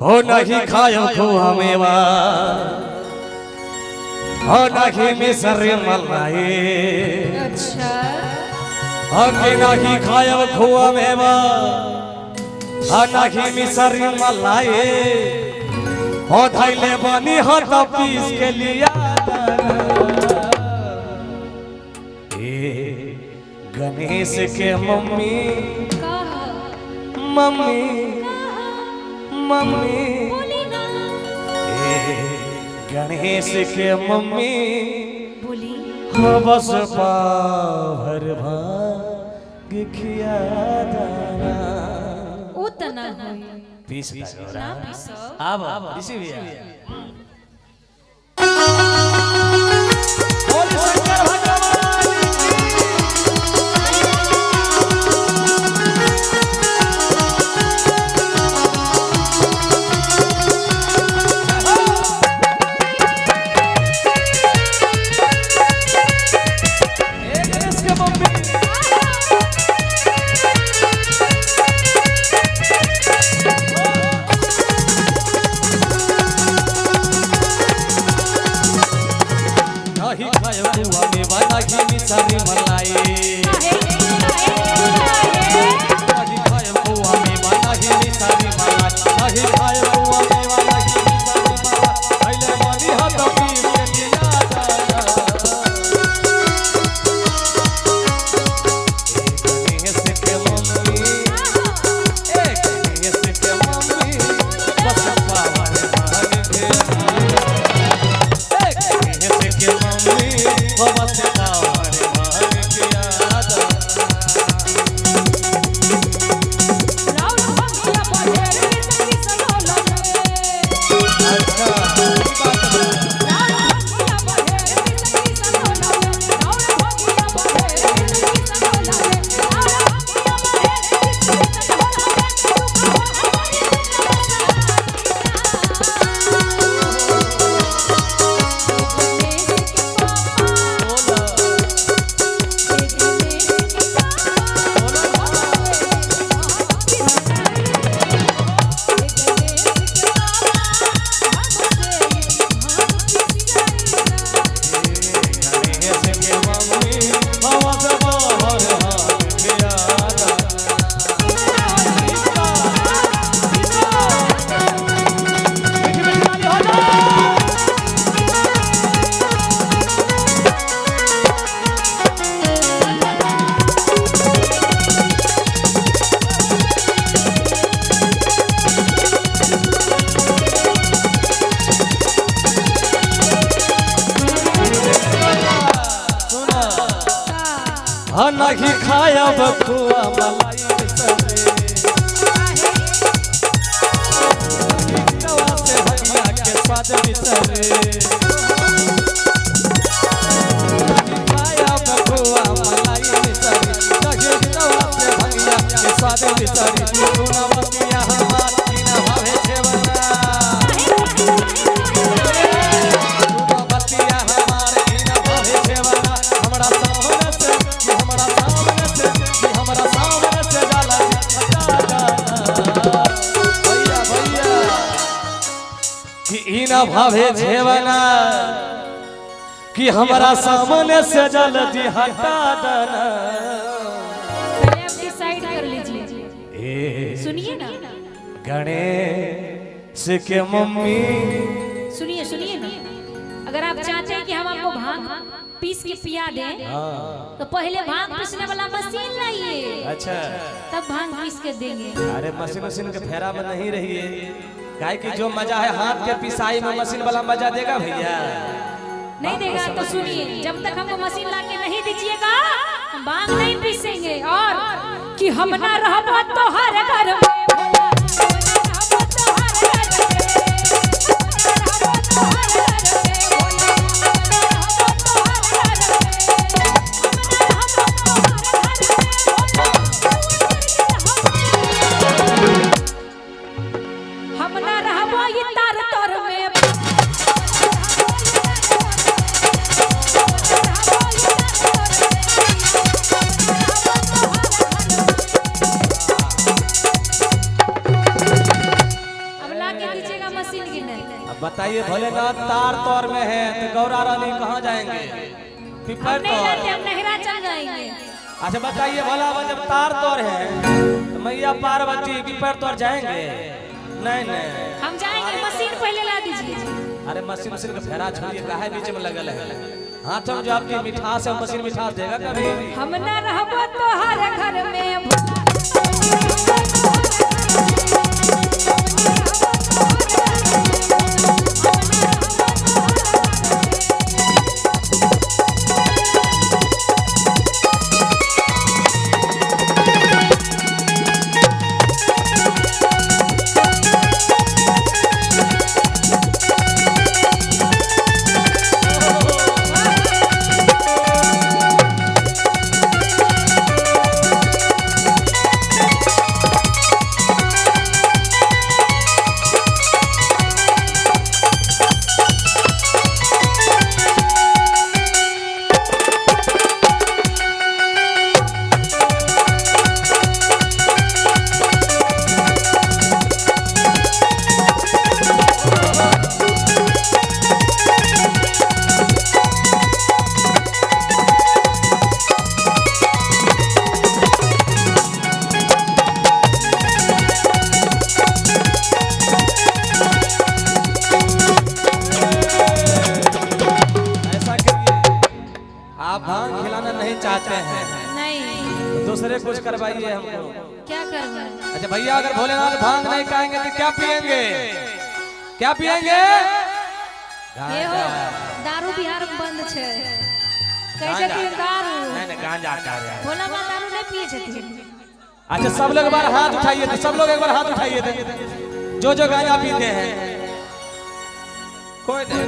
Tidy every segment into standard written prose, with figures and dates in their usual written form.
हो नहीं खायो खोआ मेवा हो नहीं मिसरी मलाई अच्छा हो के नहीं खायो खोआ मेवा हो नहीं मिसरी मलाई हो धैले बनी हो तो पीस के लिया गणेश के मम्मी मम्मी मम्मी गणेश के मम्मी बोली हो बस पाभर भाग खिया दाना उतना होई पीस ना पीसो अब इसी भी नहीं खाया बकुआ मलाई से भैया के स्वाद बिसरे खाया बकुआ मलाई बिसरे से भैया के स्वाद बिसरे सुना बतिया हमार की ना भावे छेवना सुना बतिया हमार की ना भावे छेवना हमरा सामने से जाला भैया भैया कि इना भावे झेवना कि हमारा सामने से जल्दी हटा देना पहले आप डिसाइड कर लीजिए सुनिए ना गणेश के मम्मी सुनिए सुनिए ना अगर आप चाहते हैं कि हम आपको भांग पीस के पिया दें तो पहले भांग पीसने वाला मशीन लाइए अच्छा तब भांग पीस के देंगे अरे मशीन के फेरा में नहीं रहिए गाय की जो मजा है हाथ के पिसाई में मशीन वाला मजा देगा भैया नहीं देगा तो सुनिए जब तक हमको मशीन ला के नहीं दीजिएगा हम भांग नहीं पीसेंगे और कि हम ना रहबो तो हर घर में मशीन गिने। अब बताइए भोलेनाथ तार तौर में है तो गौरा रानी कहाँ जाएंगे? पिपर नहीं तौर। जाते, हम नहरा चल जाएंगे। अच्छा बताइए भोला बाबा जब तार तौर है तो मैया पार्वती पिपर तौर जाएंगे? नहीं नहीं हम जाएंगे, मशीन पहले ला दीजिए। अरे मशीन मशीन का फेरा छोड़िए, काहे बीच में लगल है? हाथों में जो आपकी मिठास है मशीन मिठास देगा कभी? हम न रहबो तो हर घर में चाहते हैं नहीं तो दूसरे कुछ करवाइए हमको। क्या करना? अच्छा भैया अगर भोलेनाथ भांग नहीं खाएंगे तो क्या पिएंगे? क्या पिएंगे? ये हो दारू बिहार में बंद छे। कैसे पिए दारू? नहीं नहीं गांजा का है। भोला बाबा दारू नहीं पिए छथिन। अच्छा सब लोग एक बार हाथ उठाइए तो सब लोग एक बार हाथ उठाइए थे जो गांजा पीते हैं। कोई नहीं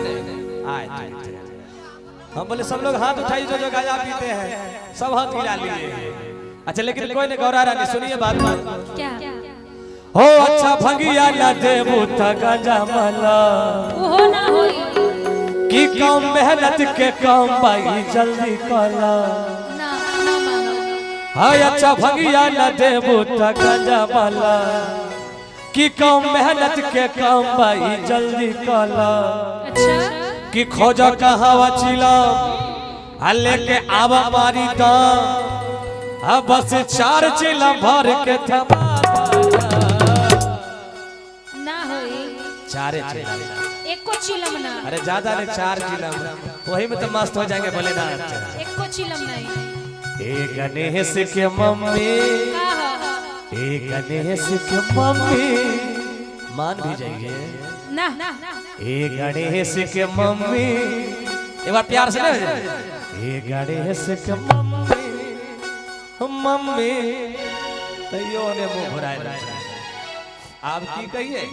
आए हम बोले सब लोग हाथ उठाइए जो गांजा पीते हैं, सब हाथ हिला लिए। अच्छा लेकिन कोई नहीं गौरा रानी सुनिए बात क्या हो? अच्छा भंगिया ना देबू त गांजा मला वो ना होई कि कम मेहनत के काम भाई जल्दी कला ना ना मानो। हाय अच्छा भंगिया ना देबू त गांजा मला कि कम मेहनत के काम भाई जल्दी कला। अच्छा कि खोजा कहावा चिला लेके आवा मारी दाम बस 4 चिला भर के थमा ना होई 4 चिला एको चिलम ना। अरे ज्यादा नहीं 4 चिलम वही में तो मस्त हो जाएंगे भोलेनाथ। एको चिलम नहीं। ए गणेश के मम्मी का ए गणेश के मम्मी मान भी जाइए ना ना ए गणेश के मम्मी एक बार प्यार से ले ए गणेश के मम्मी मम्मी तैयो ने मुंह भराए आप की कहिए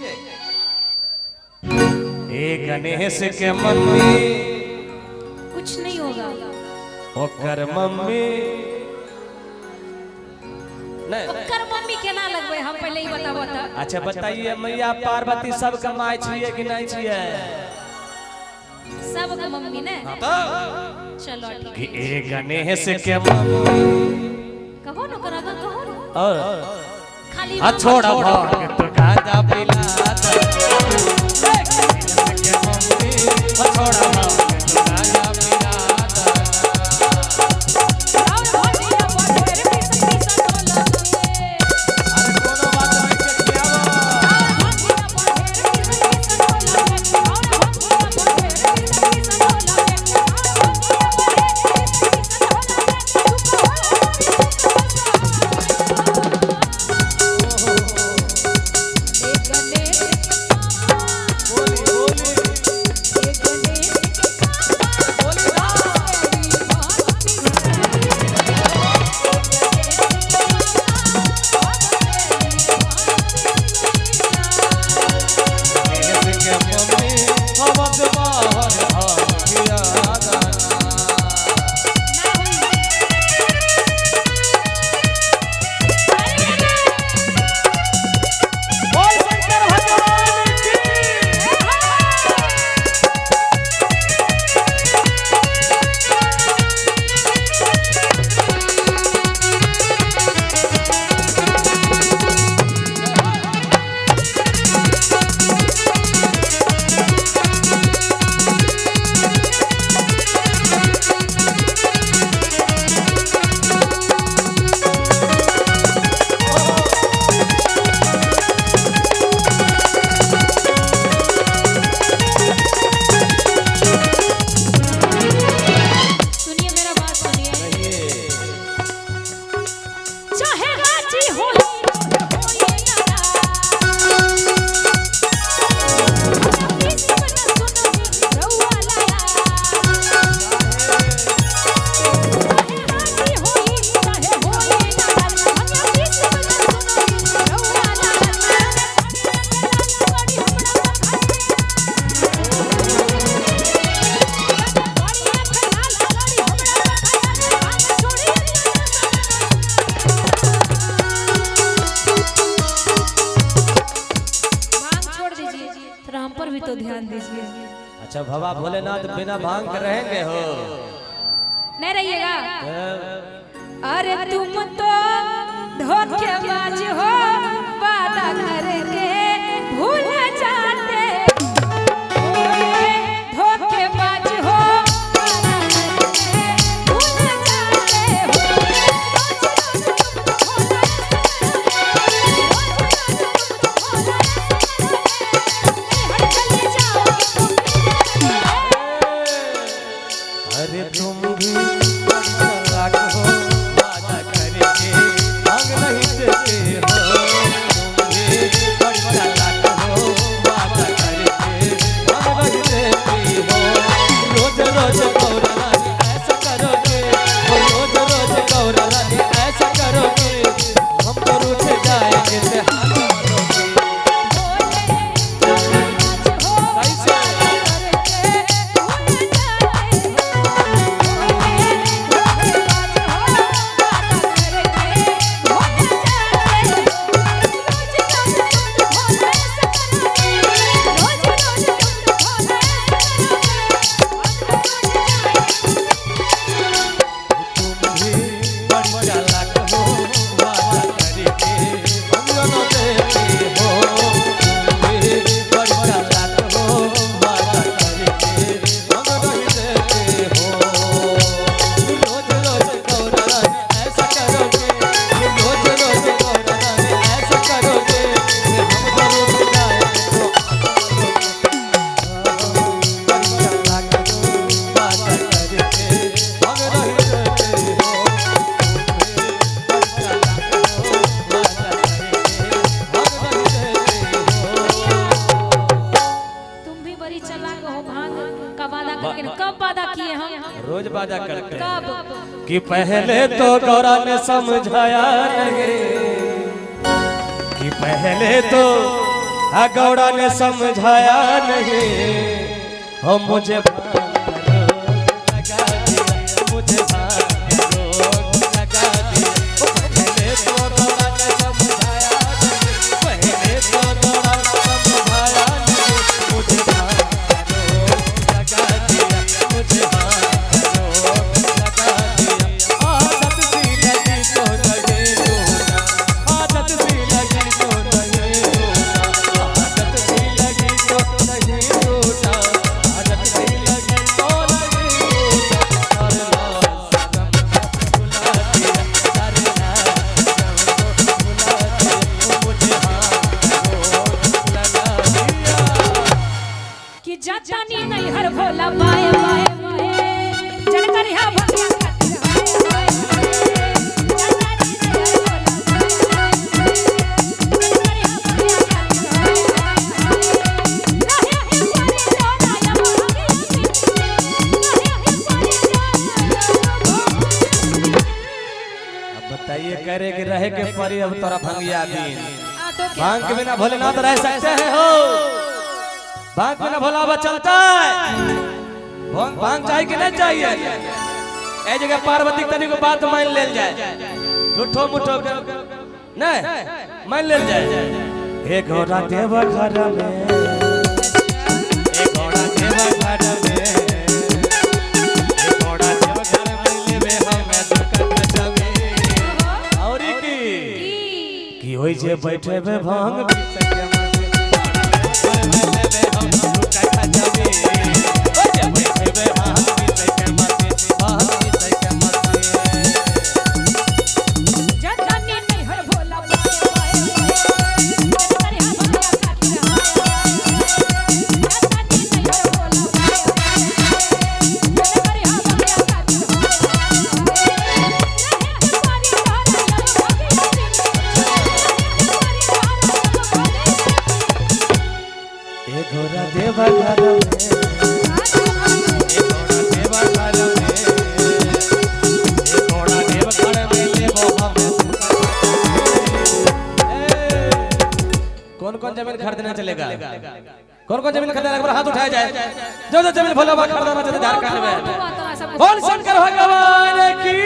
ए गणेश के मम्मी कुछ नहीं होगा। ओकर मम्मी नहीं ओकर मम्मी केना लगबे हम पहले ही बताबो त। अच्छा बताइए मैया पार्वती सब कमाई छिए कि नहीं छिए? सब के मम्मी ने तो चलो ठीक कि ए गणेश के मम्मी कहो न करा कहो न और खाली छोड़ा भाग तो गांजा पिला दे के मम्मी छोड़ा भाग तो गांजा पिला दे और भोलिया बड़े पीस ढोला के। अरे कोनो बात नहीं के किया और भोलिया बड़े पीस ढोला के। और भोलिया बड़े पीस ढोला के। पर भी तो ध्यान दीजिए। अच्छा बाबा भोलेनाथ बिना भांग के रहेंगे हो? नहीं रहिएगा। अरे तुम तो धोखेबाज हो, वादा करके भूल जाते हो। धोखेबाज हो, वादा करके भूल जाते हो। अरे तुम भी चालाक हो, वादा करके भांग नहीं देते हो। तुम भी चालाक हो, वादा करके भांग नहीं देती हो। रोज रोज गौरा रानी ऐसा करोगे, रोज रोज गौरा रानी ऐसा करोगे, हम तो रूठ जाएंगे से हाथ मारोगे। कब वादा किए हम? रोज वादा करते हैं। कब? कि पहले तो गौरा ने समझाया नहीं, कि पहले तो गौरा ने समझाया नहीं। हो मुझे मुझे पहले तो गौरा ने समझाया नहीं, पहले तो गौरा ने समझाया नहीं। मुझे जानी नहीं हर भोला बाए बाए जनकर यहाँ भगिया बताइए करे कि रहे के परी अब तोरा भंगिया दिन भांग के बिना भोलेनाथ रह सकते हैं हो? भांग बिना भोला बाबा चलता है? भांग चाहिए कि नहीं चाहिए? ए जगह पार्वती तनी को बात मान ले जाए, झूठो मुठो नहीं मान ले जाए। हे घोड़ा देव घर में, हे घोड़ा देव घर में, हे घोड़ा देव घर में लेवे हमें दुखत जमे। और की होई जे बैठे बे भांग पी सके कौन जमीन खरीदना चलेगा? कौन कौन जमीन खरीदना? एक बार हाथ उठाया जाए। जो जो जमीन भोला बाबा खरीदना चाहते धार कर ले। बोल शंकर भगवान की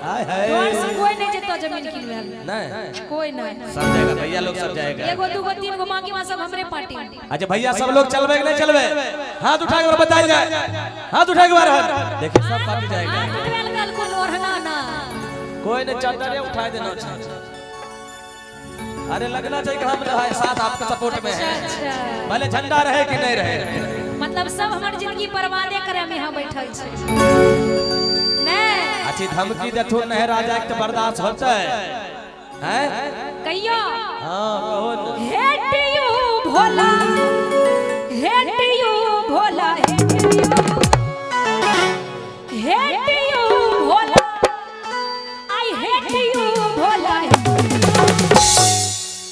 हाय हाय द्वार से कोई नहीं जेतो जमीन किनवे नहीं कोई नहीं सब जाएगा भैया लोग सब जाएगा एगो दूगो तीन गो मांगी में सब हमरे पार्टी अच्छा भैया सब लोग चलवे कि नहीं चलवे हाथ उठा के बताइए जाए हाथ उठा के बाहर हाथ देखिए सब पार्टी जाएगा हाथ कल को लोरहना ना कोई नहीं चादर उठा देना चाहिए अरे लगना चाहिए कि हम रहे साथ आपके सपोर्ट में है भले झंडा रहे कि नहीं रहे मतलब सब हमारी जिंदगी बर्बादे करे में यहाँ बैठल छे नहीं अच्छी धमकी देथुन नहीं राजा के बर्दाश्त होता है हैं कहियो हां कहो hate you Bhola hate you Bhola I hate you Bhola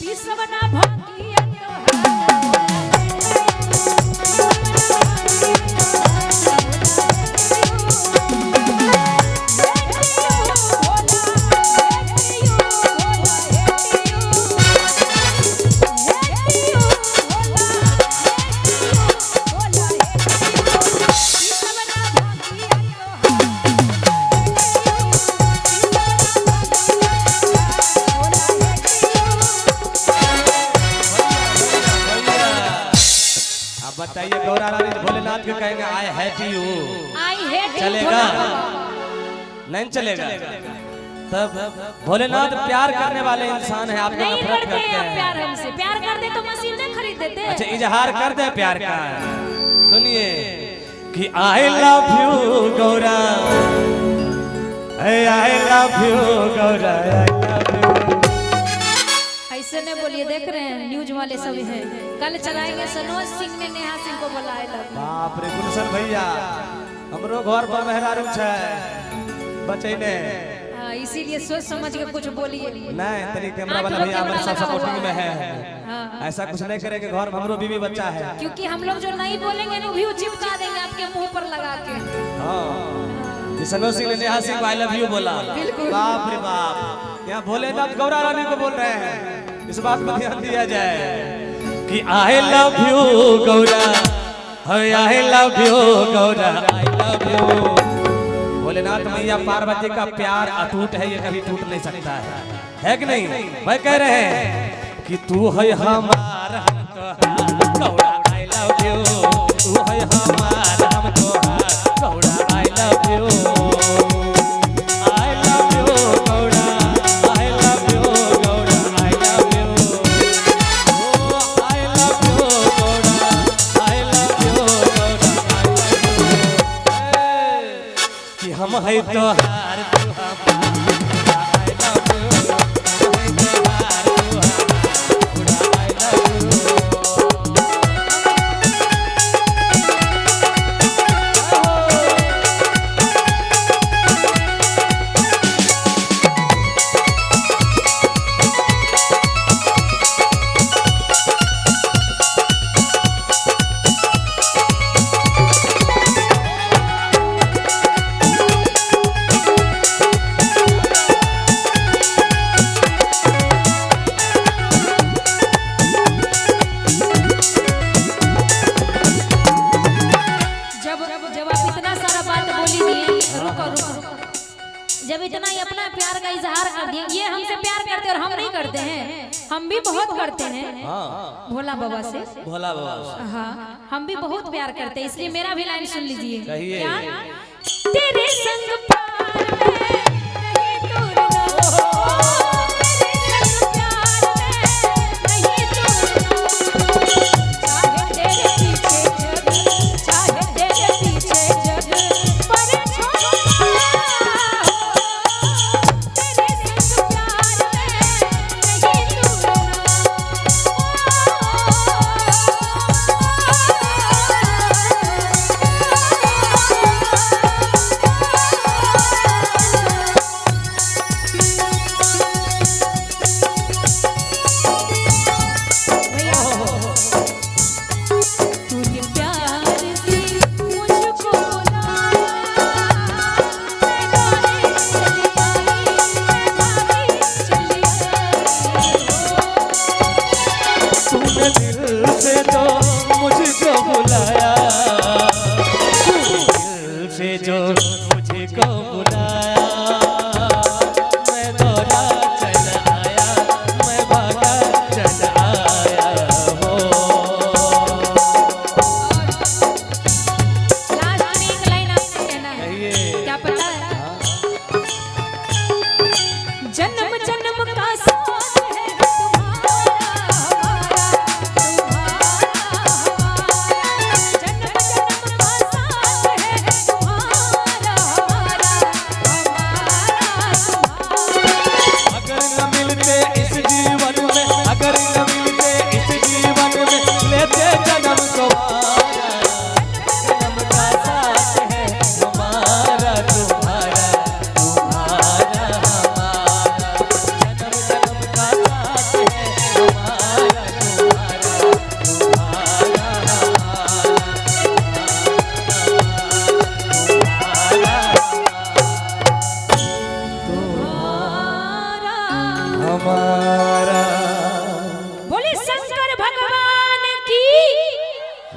पिसवना भंगिया बताइए गौरा रानी भोलेनाथ के कहेंगे आई हेट यू चलेगा नहीं चलेगा तब भोलेनाथ प्यार करने वाले इंसान है आप नहीं करते हैं प्यार हमसे प्यार करते तो मशीन नहीं खरीद देते अच्छा इजहार करते हैं प्यार का सुनिए कि I love you Gaura I love you Gaura I love you ऐसे नहीं बोलिए देख रहे हैं न्यूज वाले सब हैं कल चलाएंगे सनोज सिंह ने नेहा सिंह को बुलाए बाप रे गुलशन भैया हमरो घर पर मेहरारू छै बचै ने इसीलिए सोच समझ के कुछ बोलिए नहीं तेरी कैमरा वाला भैया हमारे सब सपोर्टिंग में है ऐसा कुछ नहीं करेंगे घर में हमरो बीवी बच्चा है क्योंकि हम लोग जो नहीं बोलेंगे ना भी चिपका देंगे आपके मुंह पर लगा के हां सनोज सिंह ने Neha Singh I love you बोला बाप रे बाप यहाँ भोलेनाथ गौरा रानी को बोल रहे हैं इस बात पर ध्यान दिया जाए कि I love you Gaura I love you Gaura I love you Bholenath मैया पार्वती का प्यार अटूट है ये कभी टूट नहीं सकता है कि नहीं भाई कह रहे हैं कि तू है हमार हम तोहार गौरा आई लव यू तू है हमार हम तोहार गौरा आई लव यू हम है तोहार तू हमार I love you I love you जब इतना ही अपना प्यार का इजहार कर दिए ये हमसे प्यार करते और हम नहीं करते हैं हम भी बहुत करते हैं भोला बाबा से भोला बाबा हाँ हम भी बहुत प्यार करते हैं इसलिए मेरा भी लाइन सुन लीजिए क्या तेरे संग प्यार में नहीं जो मुझे को बुलाया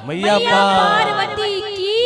मैया पार्वती की